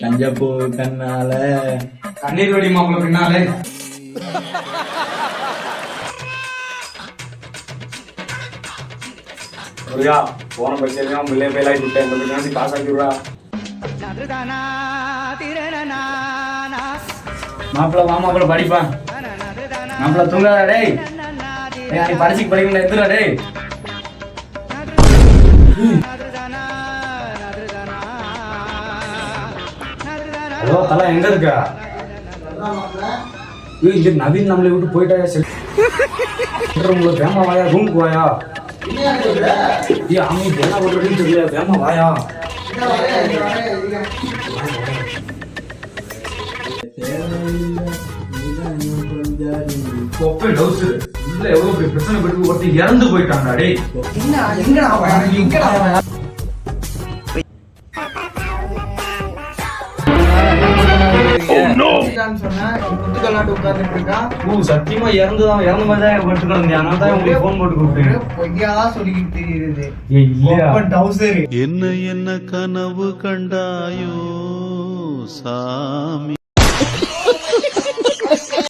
கஞ்சப்பூ கண்ணால கண்ணீர் வடி மாப்பிள்ள பின்னாலே முருகா போன பட்சம் முல்லே பேலாக்கி விட்டேன் இந்த பட்சம் காசு ஆக்கி விடுறா. மாப்பிள்ள வா மாப்பிள்ள படிப்பா மாப்பிள்ள தூங்காதா டேய் நீ பரிசுக்கு படிக்கணும் எத்துடா டேய். ஹலோ தலை எங்க இருக்கா? இங்க நவீன் நம்மளை விட்டு போயிட்டாயா? உங்களுக்கு வேமா வாயா ரூமுக்கு வாயா. அவங்க என்ன பண்றதுன்னு தெரியல, வேமா வாயா. எவ்வளவு பிரச்சனை பட்டு ஒருத்தர் இறந்து போயிட்டாங்க டேய். சத்தியமா இறந்த மாதிரிதான் பட்டு கிடந்தேன். அதனாலதான் உங்களுக்கு போன் போட்டு கூப்பிட்டேன். என்ன என்ன கனவு கண்டாயோ சாமி.